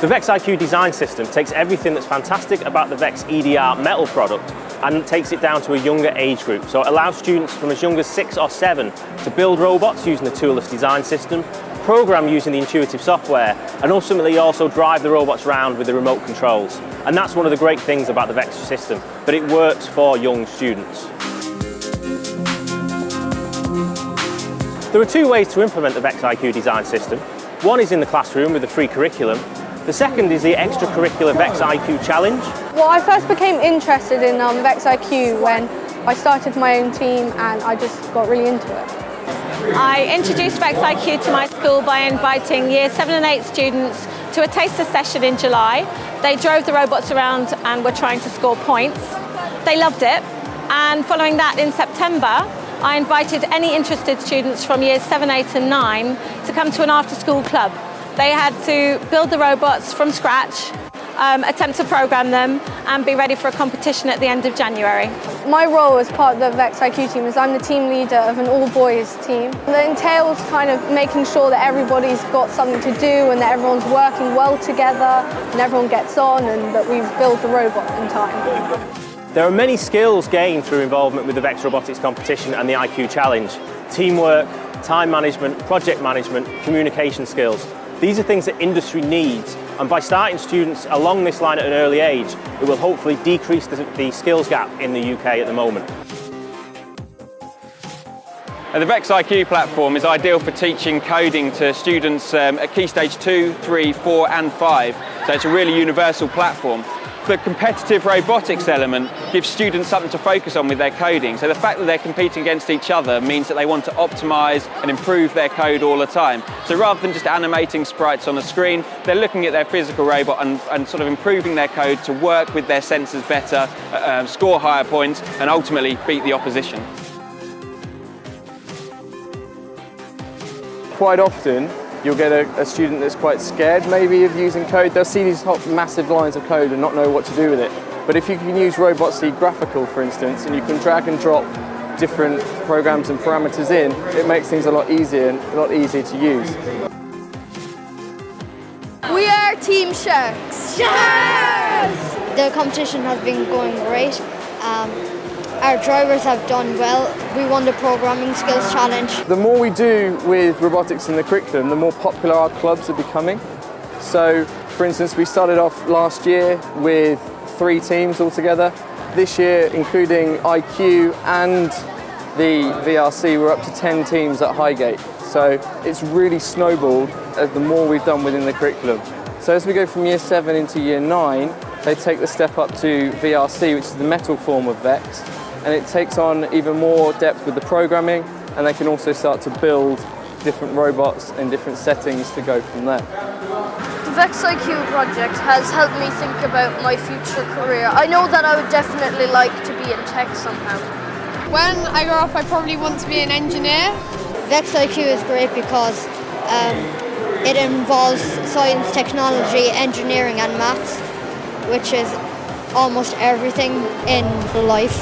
The Vex Iq Design system takes everything that's fantastic about the Vex EDR metal product and takes it down to a younger age group. So it allows students from as young as 6 or 7 to build robots using the toolless design system, program using the intuitive software, and ultimately also drive the robots around with the remote controls. And that's one of the great things about the Vex system, that it works for young students. There are 2 ways to implement the Vex Iq Design system. One is in the classroom with a free curriculum. The second is the extracurricular Vex Iq Challenge. Well, I first became interested in Vex Iq when I started my own team and I just got really into it. I introduced Vex Iq to my school by inviting Year 7 and 8 students to a taster session in July. They drove the robots around and were trying to score points. They loved it, and following that in September, I invited any interested students from Years 7, 8 and 9 to come to an after-school club. They had to build the robots from scratch, attempt to program them, and be ready for a competition at the end of January. My role as part of the Vex Iq team is I'm the team leader of an all-boys team. That entails kind of making sure that everybody's got something to do and that everyone's working well together and everyone gets on and that we've built the robot in time. There are many skills gained through involvement with the Vex Robotics competition and the IQ Challenge. Teamwork, time management, project management, communication skills. These are things that industry needs, and by starting students along this line at an early age, it will hopefully decrease the skills gap in the UK at the moment. The Vex Iq platform is ideal for teaching coding to students at Key Stage 2, 3, 4 and 5, so it's a really universal platform. The competitive robotics element gives students something to focus on with their coding. So the fact that they're competing against each other means that they want to optimise and improve their code all the time. So rather than just animating sprites on a screen, they're looking at their physical robot and sort of improving their code to work with their sensors better, score higher points and ultimately beat the opposition. Quite often, you'll get a student that's quite scared maybe of using code. They'll see these massive lines of code and not know what to do with it. But if you can use Robotics graphical, for instance, and you can drag and drop different programs and parameters in, it makes things a lot easier and a lot easier to use. We are Team Sharks! Yes! The competition has been going great. Our drivers have done well. We won the Programming Skills Challenge. The more we do with robotics in the curriculum, the more popular our clubs are becoming. So, for instance, we started off last year with 3 teams altogether. This year, including IQ and the VRC, we're up to 10 teams at Highgate. So it's really snowballed as the more we've done within the curriculum. So as we go from Year 7 into Year 9, they take the step up to VRC, which is the metal form of Vex. And it takes on even more depth with the programming, and they can also start to build different robots and different settings to go from there. The Vex Iq project has helped me think about my future career. I know that I would definitely like to be in tech somehow. When I grow up, I probably want to be an engineer. Vex Iq is great because it involves science, technology, engineering and maths, which is almost everything in life.